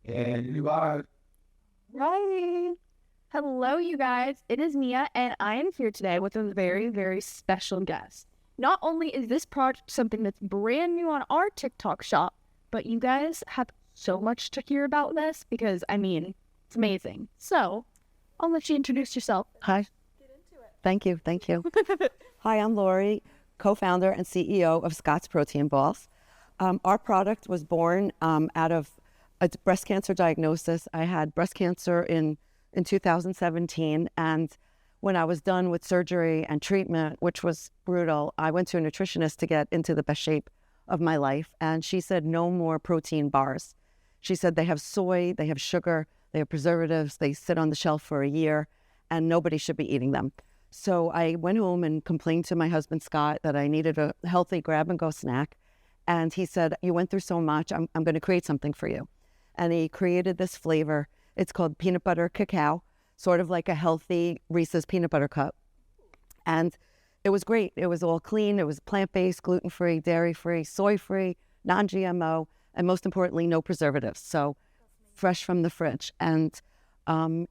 And you are. Right. Hello, you guys. It is Mia, and I am here today with a very, very special guest. Not only is this project something that's brand new on our TikTok shop, but you guys have so much to hear about this because, it's amazing. So, I'll let you introduce yourself. Hi. Thank you. Hi, I'm Lori, co-founder and CEO of Scott's Protein Balls. Our product was born out of a breast cancer diagnosis. I had breast cancer in 2017, and when I was done with surgery and treatment, which was brutal, I went to a nutritionist to get into the best shape of my life, and she said no more protein bars. She said they have soy, they have sugar, they have preservatives, they sit on the shelf for a year, and nobody should be eating them. So I went home and complained to my husband, Scott, that I needed a healthy grab-and-go snack. And he said, you went through so much, I'm going to create something for you. And he created this flavor. It's called peanut butter cacao, sort of like a healthy Reese's peanut butter cup. And it was great. It was all clean. It was plant-based, gluten-free, dairy-free, soy-free, non-GMO, and most importantly, no preservatives. So fresh from the fridge. And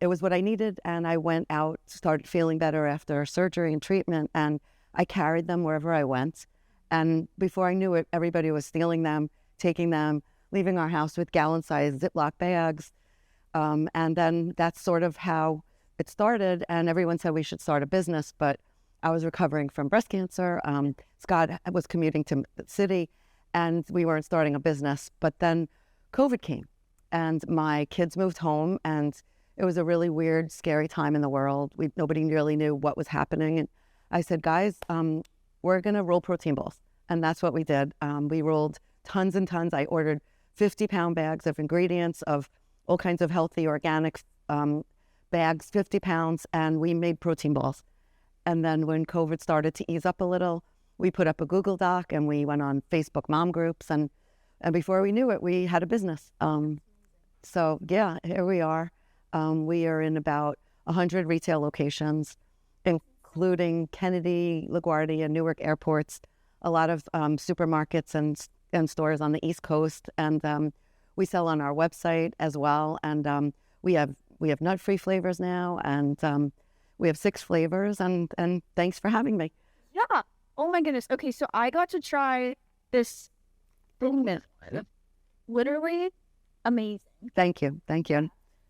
it was what I needed, and I went out, started feeling better after surgery and treatment, and I carried them wherever I went. And before I knew it, everybody was stealing them, taking them, leaving our house with gallon-sized Ziploc bags. And then that's sort of how it started, and everyone said we should start a business, but I was recovering from breast cancer. Scott was commuting to the city, and we weren't starting a business. But then COVID came, and my kids moved home, and it was a really weird, scary time in the world. Nobody really knew what was happening. And I said, guys, we're going to roll protein balls. And that's what we did. We rolled tons and tons. I ordered 50-pound bags of ingredients of all kinds of healthy, organic bags, 50 pounds, and we made protein balls. And then when COVID started to ease up a little, we put up a Google Doc and we went on Facebook mom groups. And before we knew it, we had a business. So yeah, here we are. We are in about 100 retail locations, including Kennedy, LaGuardia, Newark airports, a lot of supermarkets and stores on the East Coast. And we sell on our website as well. And we have nut-free flavors now, and we have 6 flavors. And thanks for having me. Yeah. Oh my goodness. Okay, so I got to try this literally amazing. Thank you.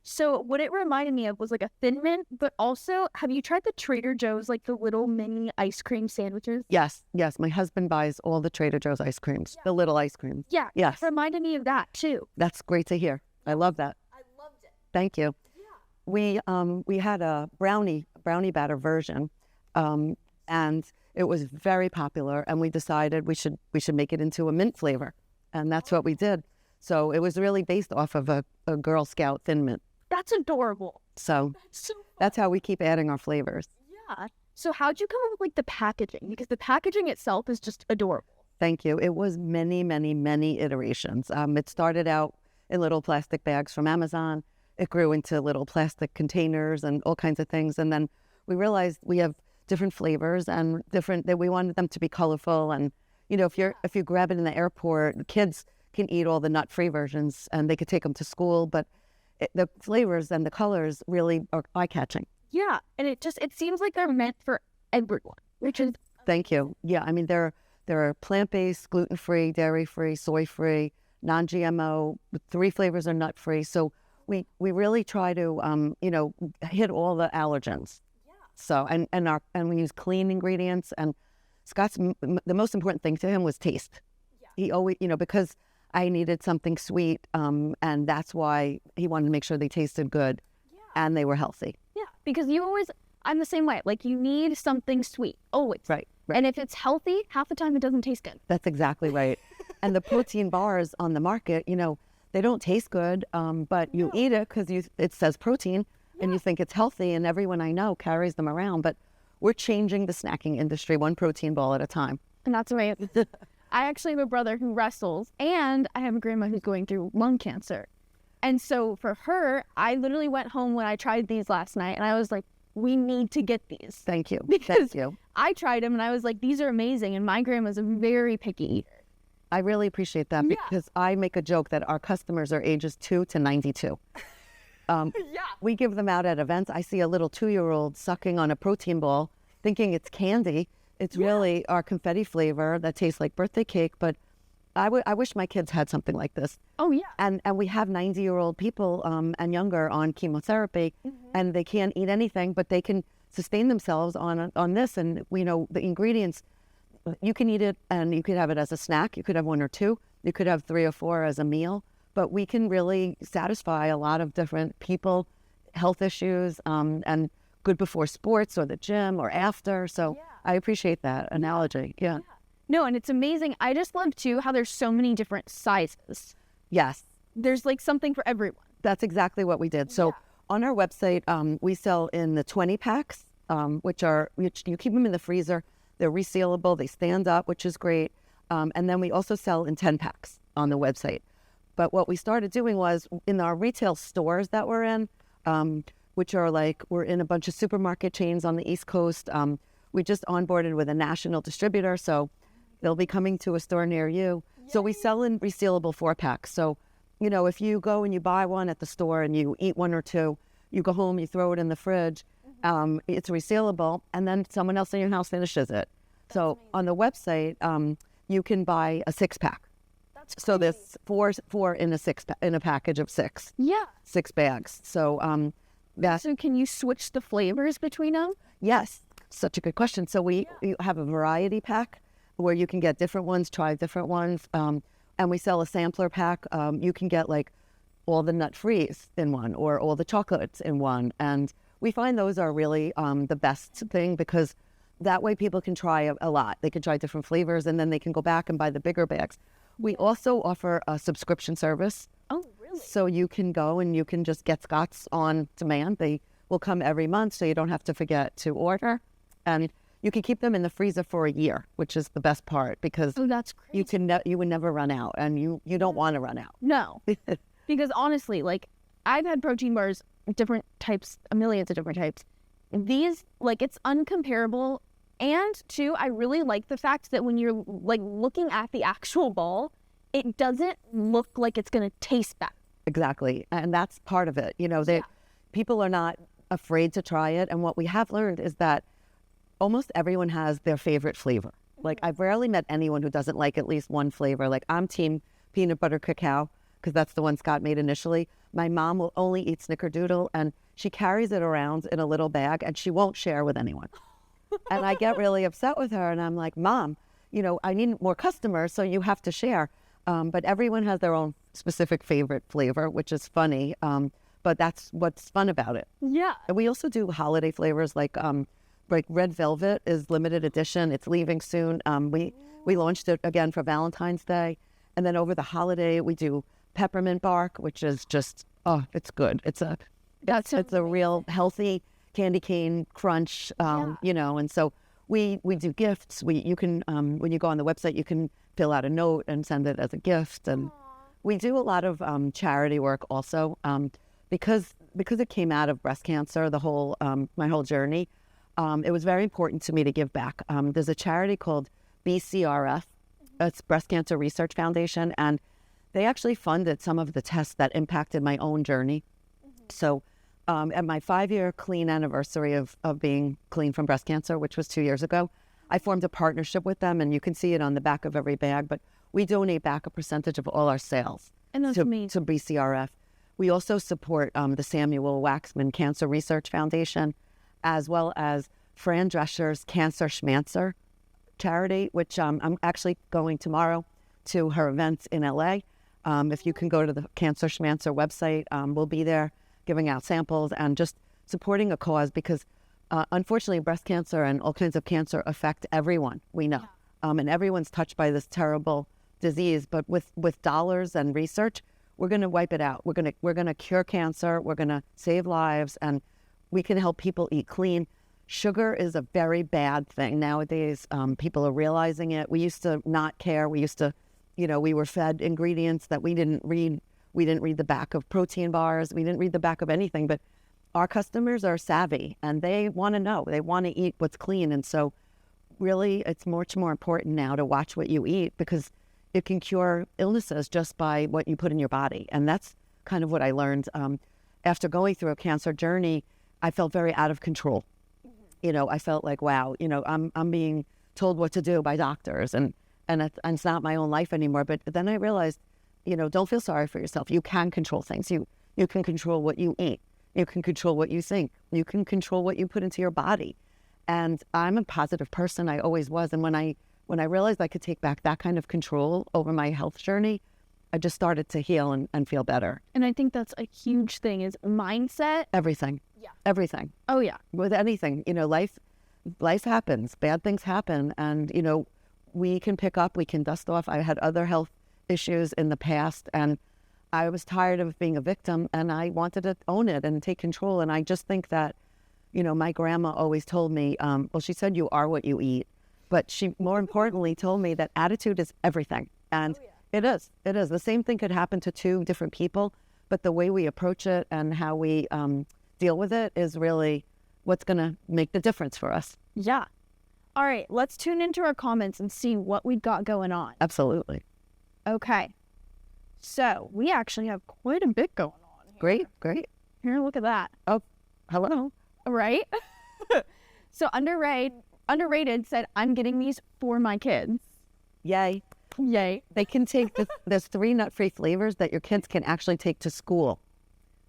So what it reminded me of was like a Thin Mint, but also, have you tried the Trader Joe's, like the little mini ice cream sandwiches? Yes. My husband buys all the Trader Joe's ice creams, the little ice creams. Yeah. Yes. It reminded me of that too. That's great to hear. I love that. I loved it. Thank you. Yeah. We had a brownie batter version, and it was very popular, and we decided we should make it into a mint flavor, and that's what we did. So it was really based off of a Girl Scout Thin Mint. That's adorable. So So that's how we keep adding our flavors. yeah. So how'd you come up with like the packaging? Because the packaging itself is just adorable. Thank you. It was many iterations. It started out in little plastic bags from Amazon. It grew into little plastic containers and all kinds of things. And then we realized we have different flavors and that we wanted them to be colorful. And, if you grab it in the airport, kids can eat all the nut-free versions and they could take them to school. But the flavors and the colors really are eye-catching. Yeah. And it seems like they're meant for everyone, which is... Thank you. Yeah, there are plant-based, gluten-free, dairy-free, soy-free, non-GMO. 3 flavors are nut-free. So we really try to, hit all the allergens. Yeah. So, and we use clean ingredients. And Scott's, the most important thing to him was taste. Yeah. He always, because I needed something sweet, and that's why he wanted to make sure they tasted good and they were healthy. Yeah, because I'm the same way. Like, you need something sweet, always. Right. And if it's healthy, half the time it doesn't taste good. That's exactly right. And the protein bars on the market, they don't taste good, but you eat it because it says protein and you think it's healthy, and everyone I know carries them around. But we're changing the snacking industry one protein ball at a time. And that's amazing. I actually have a brother who wrestles, and I have a grandma who's going through lung cancer. And so for her, I literally went home when I tried these last night, and I was like, we need to get these. Thank you. Because Thank you. I tried them, and I was like, these are amazing. And my grandma's a very picky eater. I really appreciate that because I make a joke that our customers are ages 2 to 92. We give them out at events. I see a little 2-year-old sucking on a protein ball thinking it's candy. It's really our confetti flavor that tastes like birthday cake, but I wish my kids had something like this. Oh, yeah. And we have 90-year-old people and younger on chemotherapy, and they can't eat anything, but they can sustain themselves on this. And, you know, the ingredients, you can eat it and you could have it as a snack. You could have 1 or 2. You could have 3 or 4 as a meal. But we can really satisfy a lot of different people, health issues, and good before sports or the gym or after. So I appreciate that analogy. Yeah. No, and it's amazing. I just love, too, how there's so many different sizes. Yes. There's like something for everyone. That's exactly what we did. So on our website, we sell in the 20 packs, which you keep them in the freezer. They're resealable. They stand up, which is great. And then we also sell in 10 packs on the website. But what we started doing was in our retail stores that we're in, which are like, we're in a bunch of supermarket chains on the East Coast. We just onboarded with a national distributor. So they'll be coming to a store near you. Yay. So we sell in resealable 4-packs. So, you know, if you go and you buy one at the store and you eat 1 or 2, you go home, you throw it in the fridge, it's resealable, and then someone else in your house finishes it. That's so amazing. On the website, you can buy a 6-pack. So there's four in a package of 6. Yeah. 6 bags. So So can you switch the flavors between them? Yes. Such a good question. So we have a variety pack where you can get different ones, try different ones. And we sell a sampler pack. You can get like all the nut frees in one or all the chocolates in one. And we find those are really the best thing because that way people can try a lot. They can try different flavors and then they can go back and buy the bigger bags. We also offer a subscription service. Oh, really? So you can go and you can just get Scott's on demand. They will come every month so you don't have to forget to order. And you can keep them in the freezer for a year, which is the best part because that's crazy. You would never run out, and you don't want to run out. No, because honestly, like I've had protein bars, different types, millions of different types. These, like, it's uncomparable. And 2, I really like the fact that when you're like looking at the actual ball, it doesn't look like it's going to taste bad. Exactly, and that's part of it. You know, people are not afraid to try it, and what we have learned is that almost everyone has their favorite flavor. Like, I've rarely met anyone who doesn't like at least one flavor. Like, I'm team peanut butter cacao because that's the one Scott made initially. My mom will only eat snickerdoodle, and she carries it around in a little bag, and she won't share with anyone. And I get really upset with her, and I'm like, Mom, you know, I need more customers, so you have to share. But everyone has their own specific favorite flavor, which is funny. But that's what's fun about it. Yeah. And we also do holiday flavors like Red Velvet is limited edition. It's leaving soon. We launched it again for Valentine's Day. And then over the holiday, we do peppermint bark, which is just, it's good. It's a real healthy candy cane crunch, you know, and so we do gifts. You can, when you go on the website, you can fill out a note and send it as a gift. And we do a lot of charity work also because it came out of breast cancer, my whole journey. It was very important to me to give back. There's a charity called BCRF, it's Breast Cancer Research Foundation, and they actually funded some of the tests that impacted my own journey. So at my 5-year clean anniversary of being clean from breast cancer, which was 2 years ago, I formed a partnership with them, and you can see it on the back of every bag, but we donate back a percentage of all our sales to BCRF. We also support the Samuel Waxman Cancer Research Foundation, as well as Fran Drescher's Cancer Schmancer charity, which I'm actually going tomorrow to her events in LA. If you can go to the Cancer Schmancer website, we'll be there giving out samples and just supporting a cause because unfortunately breast cancer and all kinds of cancer affect everyone we know. And everyone's touched by this terrible disease, but with dollars and research, we're going to wipe it out. We're going to cure cancer. We're going to save lives, and we can help people eat clean. Sugar is a very bad thing nowadays. People are realizing it. We used to not care. We used to, we were fed ingredients that we didn't read. We didn't read the back of protein bars. We didn't read the back of anything. But our customers are savvy, and they want to know. They want to eat what's clean. And so really, it's much more important now to watch what you eat because it can cure illnesses just by what you put in your body. And that's kind of what I learned. After going through a cancer journey, I felt very out of control. I felt like, wow, I'm being told what to do by doctors, and it's not my own life anymore. But then I realized, don't feel sorry for yourself. You can control things. You can control what you eat. You can control what you think. You can control what you put into your body. And I'm a positive person. I always was. And when I realized I could take back that kind of control over my health journey, I just started to heal and feel better. And I think that's a huge thing is mindset. Everything. Yeah. Everything. Oh, yeah. With anything, life happens. Bad things happen. And, we can pick up, we can dust off. I had other health issues in the past, and I was tired of being a victim, and I wanted to own it and take control. And I just think that, my grandma always told me, she said you are what you eat. But she more importantly told me that attitude is everything. And it is. The same thing could happen to two different people, but the way we approach it and how we deal with it is really what's going to make the difference for us. Yeah. All right, let's tune into our comments and see what we got going on. Absolutely. Okay. So we actually have quite a bit going on here. Great. Here, look at that. Oh, hello. Right? So underrated said, I'm getting these for my kids. Yay. They can take there's 3 nut-free flavors that your kids can actually take to school.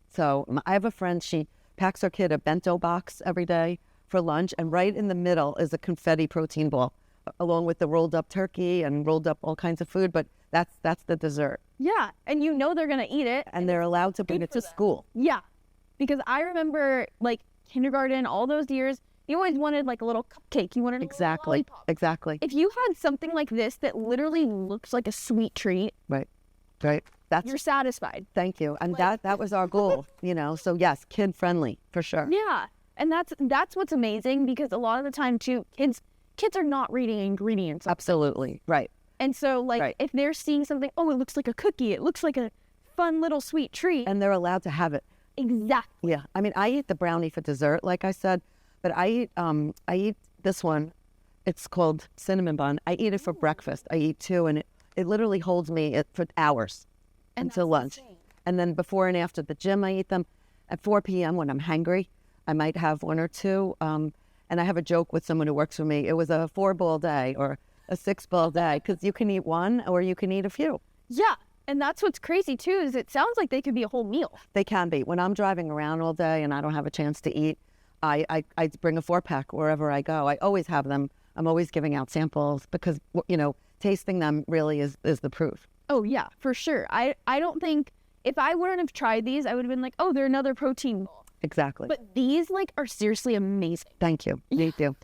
So I have a friend, she packs her kid a bento box every day for lunch, and right in the middle is a confetti protein ball, along with the rolled up turkey and rolled up all kinds of food, but that's the dessert. Yeah, and they're going to eat it. And they're allowed to bring it to school. Yeah, because I remember, kindergarten, all those years, you always wanted, a little cupcake. You wanted a little lollipop. Exactly. If you had something like this that literally looks like a sweet treat, Right. You're satisfied. Thank you. And that was our goal, So yes, kid friendly for sure. Yeah, and that's what's amazing, because a lot of the time too, kids are not reading ingredients. Absolutely. Right. And so if they're seeing something, it looks like a cookie, it looks like a fun little sweet treat, And they're allowed to have it. exactly. Yeah. I mean, I eat the brownie for dessert, like I said, but I eat this one. It's called cinnamon bun. I eat it for breakfast. I eat 2, and it literally holds me for hours until lunch. And then before and after the gym, I eat them. At 4 p.m. when I'm hangry, I might have 1 or 2. And I have a joke with someone who works for me. It was a 4-ball day or a 6-ball day, because you can eat 1 or you can eat a few. Yeah, and that's what's crazy too, is it sounds like they could be a whole meal. They can be. When I'm driving around all day and I don't have a chance to eat, I bring a 4-pack wherever I go. I always have them. I'm always giving out samples because, tasting them really is the proof. Oh yeah, for sure. I don't think, if I wouldn't have tried these, I would have been like, oh, they're another protein ball. Exactly. But these are seriously amazing. Thank you. You do.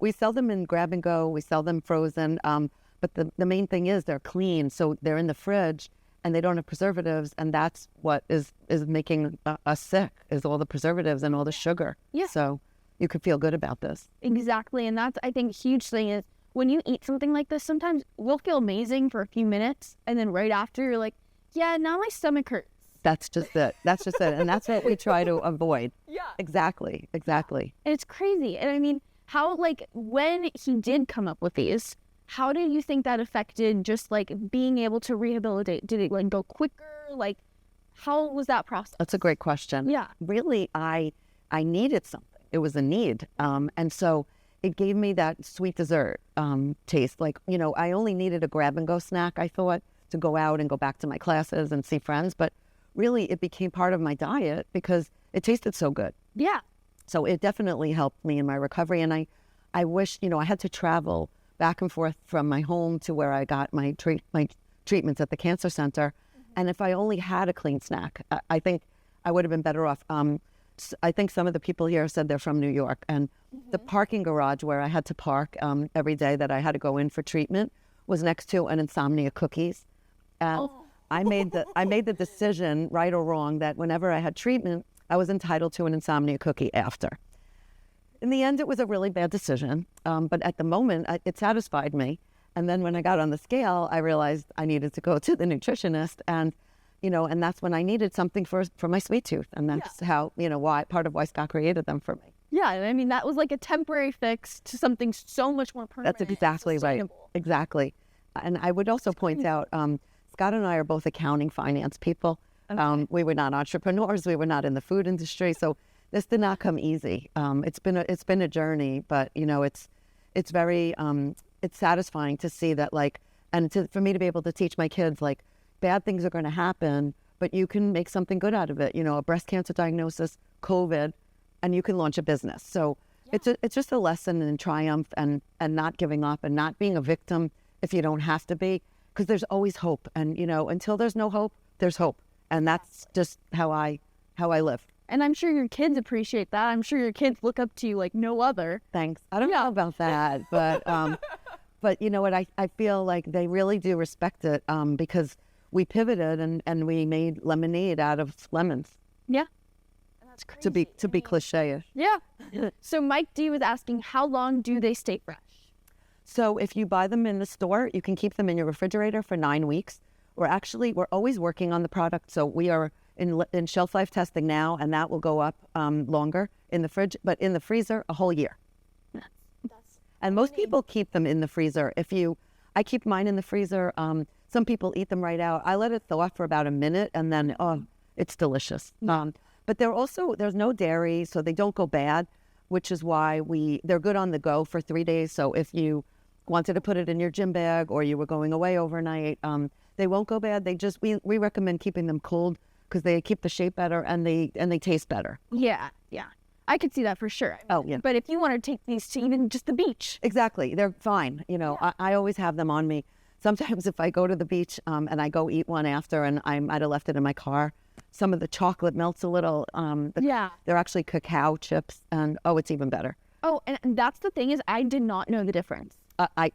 We sell them in grab and go. We sell them frozen. But the main thing is they're clean. So they're in the fridge and they don't have preservatives. And that's what is making us sick, is all the preservatives and all the sugar. Yeah. So you could feel good about this. Exactly. And that's, I think, a huge thing is when you eat something like this, sometimes we'll feel amazing for a few minutes. And then right after, you're like, yeah, now my stomach hurts. That's just it. And that's what we try to avoid. Yeah. Exactly. And it's crazy. And I mean, how, when he did come up with these, how did you think that affected just, being able to rehabilitate? Did it, go quicker? How was that process? That's a great question. Yeah. Really, I needed something. It was a need. And so it gave me that sweet dessert taste. I only needed a grab-and-go snack, I thought, to go out and go back to my classes and see friends. But really, it became part of my diet because it tasted so good. Yeah. So it definitely helped me in my recovery. And I wish, I had to travel back and forth from my home to where I got my treatments at the cancer center. Mm-hmm. And if I only had a clean snack, I think I would have been better off. I think some of the people here said they're from New York. And the parking garage where I had to park every day that I had to go in for treatment was next to an insomnia cookies. And I made the decision, right or wrong, that whenever I had treatment, I was entitled to an insomnia cookie after. In the end, it was a really bad decision. But at the moment, it satisfied me. And then when I got on the scale, I realized I needed to go to the nutritionist. And, and that's when I needed something for my sweet tooth. And that's how, part of why Scott created them for me. Yeah. I mean, that was like a temporary fix to something so much more permanent. That's exactly right. Exactly. And I would also point out, Scott and I are both accounting finance people. Okay. We were not entrepreneurs. We were not in the food industry. So this did not come easy. It's been a journey, but it's very, it's satisfying to see that, like, and for me to be able to teach my kids, like, bad things are going to happen, but you can make something good out of it. A breast cancer diagnosis, COVID, and you can launch a business. So it's just a lesson in triumph and not giving up and not being a victim if you don't have to be, because there's always hope. And, until there's no hope, there's hope. And that's just how I live. And I'm sure your kids appreciate that. I'm sure your kids look up to you like no other. Thanks. I don't know about that, but you know what? I feel like they really do respect it, because we pivoted and we made lemonade out of lemons. Yeah. And that's crazy. To be cliche-ish. Yeah. So Mike D was asking, how long do they stay fresh? So if you buy them in the store, you can keep them in your refrigerator for 9 weeks. We're always working on the product. So we are in shelf life testing now, and that will go up longer in the fridge, but in the freezer, a whole year. And most people keep them in the freezer. I keep mine in the freezer. Some people eat them right out. I let it thaw for about a minute, and then, it's delicious. But there's no dairy, so they don't go bad, which is why they're good on the go for 3 days. So if you wanted to put it in your gym bag or you were going away overnight, they won't go bad. We recommend keeping them cold because they keep the shape better and they taste better. Yeah. I could see that for sure. But if you want to take these to even just the beach. Exactly. They're fine. I always have them on me. Sometimes if I go to the beach and I go eat one after and I might have left it in my car, some of the chocolate melts a little. They're actually cacao chips, and it's even better. Oh, and that's the thing is I did not know the difference. Like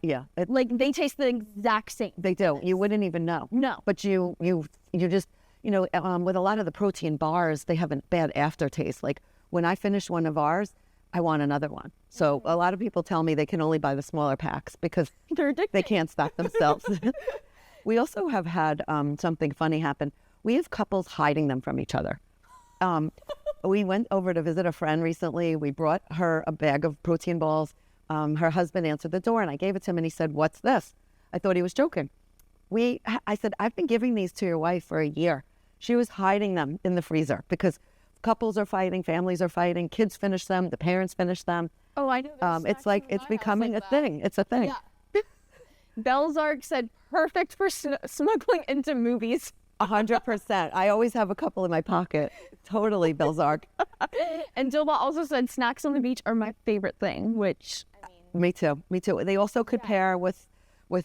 they taste the exact same. They do. You wouldn't even know. No. But you just, with a lot of the protein bars, they have a bad aftertaste. Like when I finish one of ours, I want another one. So a lot of people tell me they can only buy the smaller packs because they're addicted. They can't stop themselves. We also have had something funny happen. We have couples hiding them from each other. We went over to visit a friend recently. We brought her a bag of protein balls. Her husband answered the door and I gave it to him and he said, "What's this?" I thought he was joking. I said, "I've been giving these to your wife for a year." She was hiding them in the freezer because couples are fighting, families are fighting, kids finish them, the parents finish them. Oh, I know. It's like, it's becoming a thing. It's a thing. Yeah. Belzark said, perfect for smuggling into movies. 100%. I always have a couple in my pocket. Totally, Belzark. And Dilba also said, snacks on the beach are my favorite thing, which... Me too. They also could pair with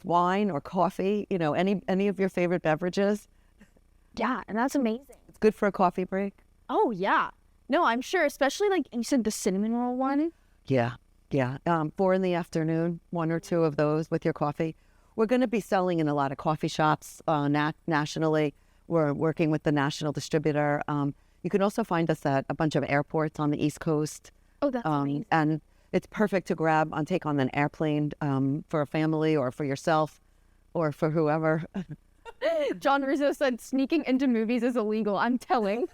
wine or coffee, any of your favorite beverages. Yeah, and that's amazing. It's good for a coffee break. Oh, yeah. No, I'm sure, especially like you said, the cinnamon roll one. Yeah. 4 in the afternoon, 1 or 2 of those with your coffee. We're going to be selling in a lot of coffee shops nationally. We're working with the national distributor. You can also find us at a bunch of airports on the East Coast. Oh, that's amazing. And it's perfect to grab take on an airplane for a family or for yourself or for whoever. John Rizzo said sneaking into movies is illegal. I'm telling.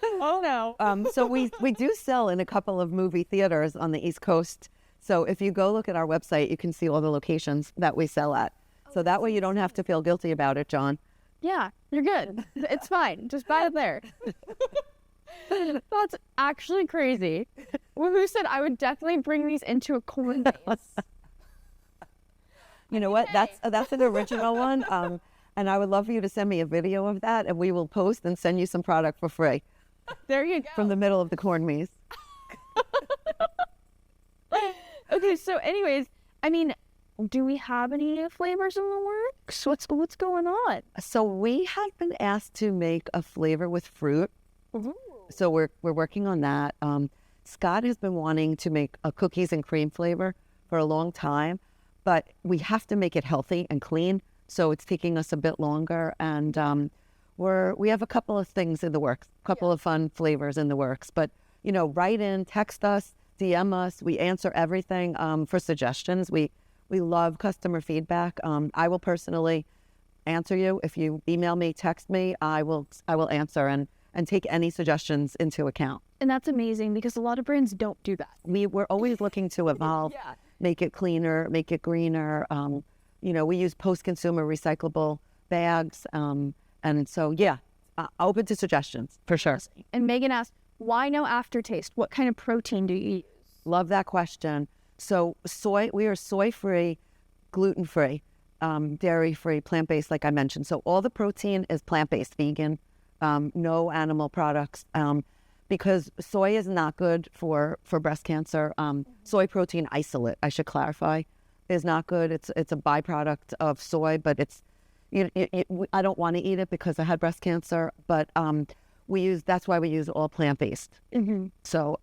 Oh, no. So we do sell in a couple of movie theaters on the East Coast. So if you go look at our website, you can see all the locations that we sell at. So that way you don't have to feel guilty about it, John. Yeah, you're good. It's fine. Just buy it there. That's actually crazy. Woohoo said I would definitely bring these into a corn maze. You know what? That's an original one. And I would love for you to send me a video of that and we will post and send you some product for free. There you go. From the middle of the corn maze. Okay, so anyways, do we have any new flavors in the works? What's going on? So we have been asked to make a flavor with fruit. Ooh. So we're working on that. Scott has been wanting to make a cookies and cream flavor for a long time, but we have to make it healthy and clean. So it's taking us a bit longer. And we have a couple of things in the works, a couple of fun flavors in the works. But, write in, text us, DM us. We answer everything for suggestions. We love customer feedback. I will personally answer you. If you email me, text me, I will answer and take any suggestions into account. And that's amazing because a lot of brands don't do that. We're always looking to evolve, make it cleaner, make it greener, we use post-consumer recyclable bags. And so, yeah, open to suggestions for sure. And Megan asked, why no aftertaste? What kind of protein do you use? Love that question. So we are soy-free, gluten-free, dairy-free, plant-based, like I mentioned. So all the protein is plant-based, vegan, no animal products, because soy is not good for breast cancer. Soy protein isolate, I should clarify, is not good. It's a byproduct of soy, but I don't want to eat it because I had breast cancer, but that's why we use all plant-based. So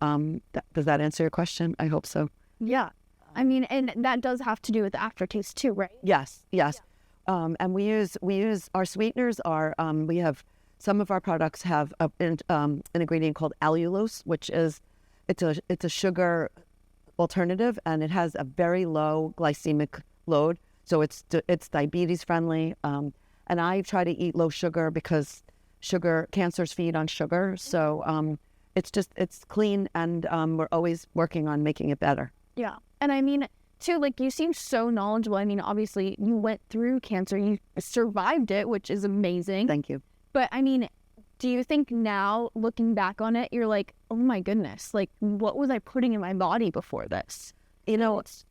does that answer your question? I hope so. Yeah. I mean, and that does have to do with the aftertaste too, right? Yes. Yeah. And we use our sweeteners we have, some of our products have an ingredient called allulose, which is, it's a sugar alternative, and it has a very low glycemic load. So it's diabetes friendly. And I try to eat low sugar because cancers feed on sugar. So it's clean, and we're always working on making it better. Yeah. And I mean, too, like, you seem so knowledgeable. I mean, obviously you went through cancer, you survived it, which is amazing. Thank you. But I mean, do you think now, looking back on it, you're like, oh my goodness, like, what was I putting in my body before this?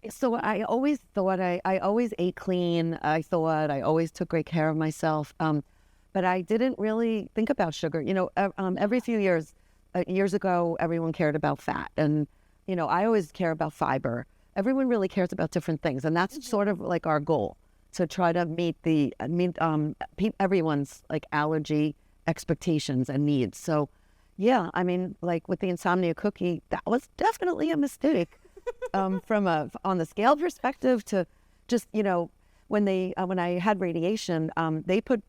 So I always thought I always ate clean. I thought I always took great care of myself. But I didn't really think about sugar. Every few years ago, everyone cared about fat. And, I always care about fiber. Everyone really cares about different things. And that's sort of like our goal, to try to meet everyone's like allergy expectations and needs. So, yeah, I mean, like with the insomnia cookie, that was definitely a mistake. On the scale perspective, to just, when I had radiation, they put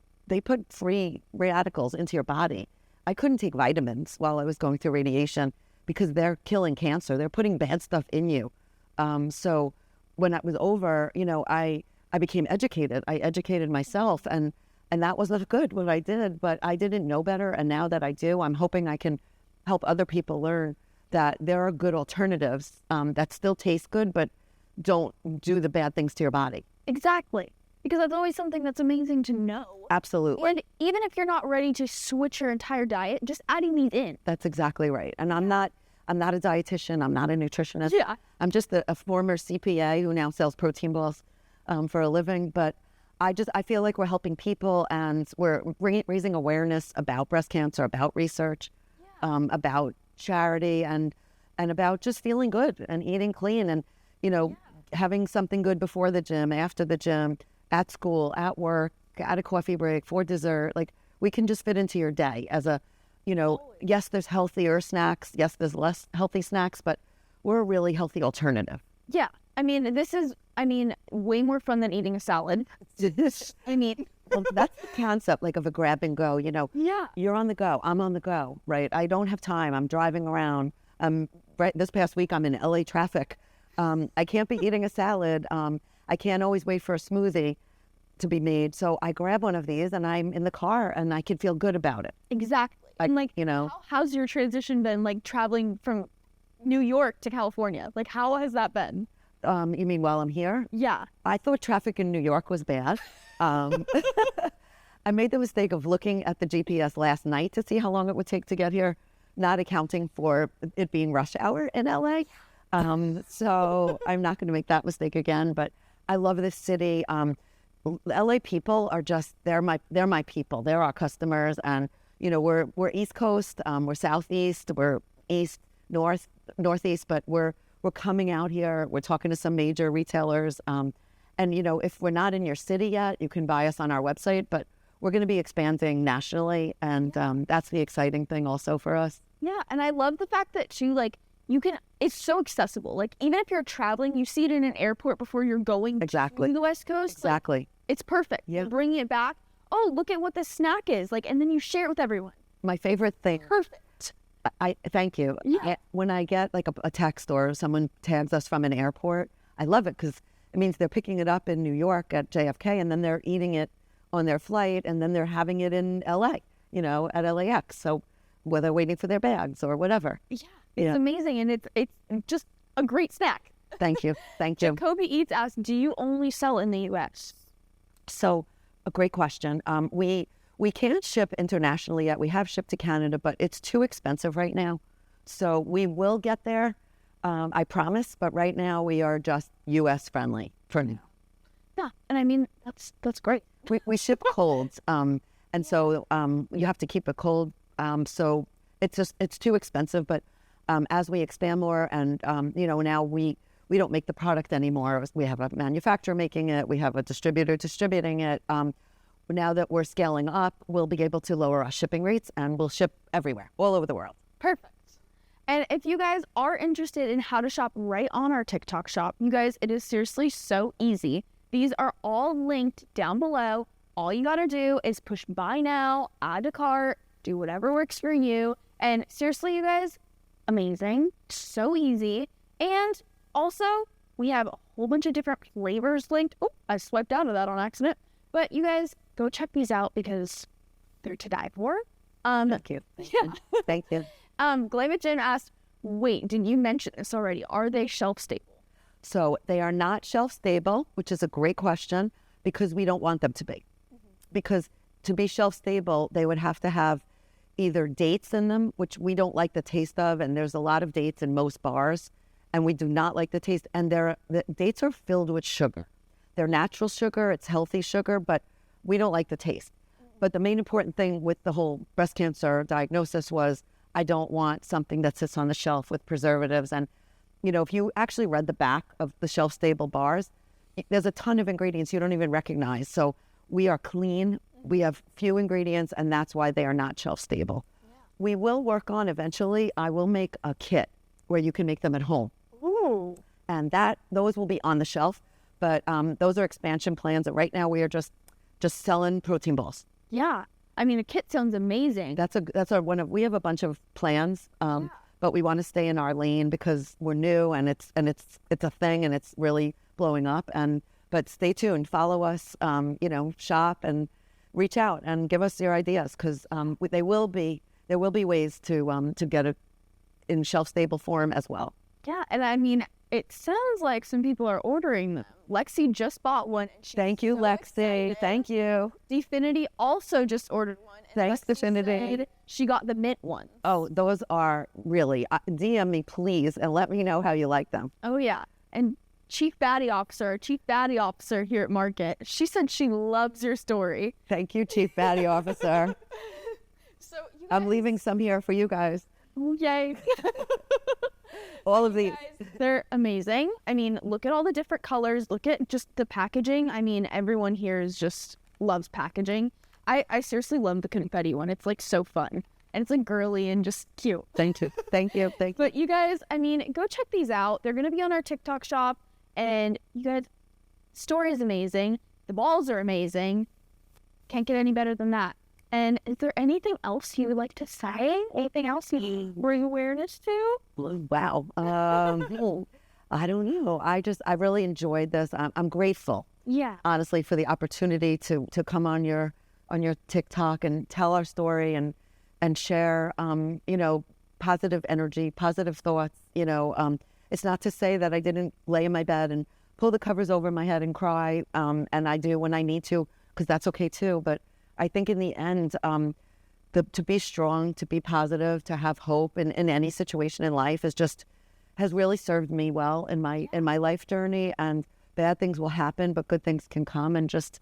free radicals into your body. I couldn't take vitamins while I was going through radiation because they're killing cancer. They're putting bad stuff in you. So when that was over, I became educated. I educated myself, and that wasn't good what I did, but I didn't know better. And now that I do, I'm hoping I can help other people learn that there are good alternatives that still taste good, but don't do the bad things to your body. Exactly. Because that's always something that's amazing to know. Absolutely. And even if you're not ready to switch your entire diet, just adding these in. That's exactly right. And I'm not a dietitian. I'm not a nutritionist. Yeah. I'm just a former CPA who now sells protein balls for a living. But I feel like we're helping people, and we're raising awareness about breast cancer, about research, about charity, and about just feeling good and eating clean, and having something good before the gym, after the gym, at school, at work, at a coffee break, for dessert. Like, we can just fit into your day as a, yes, there's healthier snacks, yes, there's less healthy snacks, but we're a really healthy alternative. Yeah. I mean, this is way more fun than eating a salad. Well, that's the concept, like, of a grab and go. Yeah. You're on the go, I'm on the go, right? I don't have time, I'm driving around. Right, this past week I'm in LA traffic. I can't be eating a salad. I can't always wait for a smoothie to be made. So I grab one of these, and I'm in the car, and I can feel good about it. Exactly. And how's your transition been, like, traveling from New York to California? Like, how has that been? You mean while I'm here? Yeah. I thought traffic in New York was bad. I made the mistake of looking at the GPS last night to see how long it would take to get here, not accounting for it being rush hour in LA. So I'm not going to make that mistake again, but I love this city. LA people are just, they're my people. They're our customers. And, we're East Coast, we're Southeast, we're East, Northeast, but we're coming out here. We're talking to some major retailers. And, if we're not in your city yet, you can buy us on our website, but we're going to be expanding nationally. And that's the exciting thing also for us. Yeah. And I love the fact that it's so accessible. Like, even if you're traveling, you see it in an airport before you're going to the West Coast. Exactly. Like, it's perfect. Yeah. You're bringing it back. Oh, look at what this snack is. Like, and then you share it with everyone. My favorite thing. Perfect. I thank you. Yeah. When I get like a text or someone tags us from an airport, I love it because it means they're picking it up in New York at JFK, and then they're eating it on their flight, and then they're having it in LA, at LAX. So whether waiting for their bags or whatever. Yeah. It's amazing, and it's just a great snack. Thank you. Thank you. Jacoby Eats asked, do you only sell in the U.S.? So a great question. We can't ship internationally yet. We have shipped to Canada, but it's too expensive right now. So we will get there, I promise. But right now we are just U.S. friendly for now. Yeah, and I mean, that's great. We ship colds, and so you have to keep it cold. So it's too expensive. But as we expand more, and now we don't make the product anymore. We have a manufacturer making it. We have a distributor distributing it. Now that we're scaling up, we'll be able to lower our shipping rates, and we'll ship everywhere, all over the world. Perfect. And if you guys are interested in how to shop right on our TikTok shop, you guys, it is seriously so easy. These are all linked down below. All you gotta do is push buy now, add to cart, do whatever works for you. And seriously, you guys, amazing. So easy. And also, we have a whole bunch of different flavors linked. Oh, I swiped out of that on accident. But you guys, go check these out because they're to die for. Thank you. Yeah. Thank you. Glamit Jen asked, wait, didn't you mention this already? Are they shelf stable? So they are not shelf stable, which is a great question, because we don't want them to be. Because to be shelf stable, they would have to have either dates in them, which we don't like the taste of, and there's a lot of dates in most bars, and we do not like the taste. And the dates are filled with sugar. They're natural sugar, it's healthy sugar, but we don't like the taste. But the main important thing with the whole breast cancer diagnosis was I don't want something that sits on the shelf with preservatives. And if you actually read the back of the shelf-stable bars, there's a ton of ingredients you don't even recognize. So we are clean. We have few ingredients, and that's why they are not shelf-stable. Yeah. We will work on eventually. I will make a kit where you can make them at home. Ooh. And those will be on the shelf. But those are expansion plans. And right now we are just selling protein balls. Yeah. I mean, a kit sounds amazing. We have a bunch of plans. But we want to stay in our lane because we're new and it's a thing and it's really blowing up. But stay tuned, follow us, shop and reach out and give us your ideas because there will be ways to get it in shelf stable form as well. Yeah, and I mean, it sounds like some people are ordering them. Lexi just bought one. And Thank you, Lexi. Excited. Thank you. Definity also just ordered one. Thanks, Definity. She got the mint one. Oh, those are really, DM me, please, and let me know how you like them. Oh, yeah. And Chief Baddie Officer here at Market, she said she loves your story. Thank you, Chief Baddie Officer. So I'm leaving some here for you guys. Oh, yay. All of these. Guys, they're amazing. I mean, look at all the different colors. Look at just the packaging. I mean, everyone here loves packaging. I seriously love the confetti one. It's like so fun. And it's like girly and just cute. Thank you. Thank you. Thank you. But you guys, I mean, go check these out. They're going to be on our TikTok shop. And you guys, story is amazing. The balls are amazing. Can't get any better than that. And is there anything else you would like to say? Anything else you bring awareness to? Wow. I don't know. I really enjoyed this. I'm grateful. Yeah. Honestly, for the opportunity to come on your TikTok and tell our story and share, positive energy, positive thoughts. It's not to say that I didn't lay in my bed and pull the covers over my head and cry. And I do when I need to, because that's okay too. But I think in the end, to be strong, to be positive, to have hope in any situation in life has really served me well in my life journey. And bad things will happen, but good things can come. And just,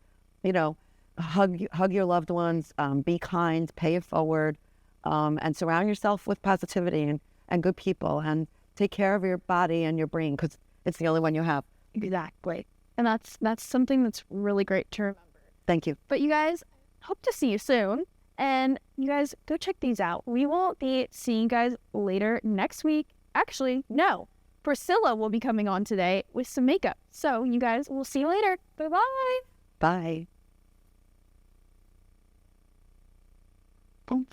hug your loved ones, be kind, pay it forward, and surround yourself with positivity and good people, and take care of your body and your brain because it's the only one you have. Exactly. And that's something that's really great to remember. Thank you. But you guys, hope to see you soon. And you guys, go check these out. We will be seeing you guys later next week. Actually, no. Priscilla will be coming on today with some makeup. So you guys, we'll see you later. Bye-bye. Bye. Oh my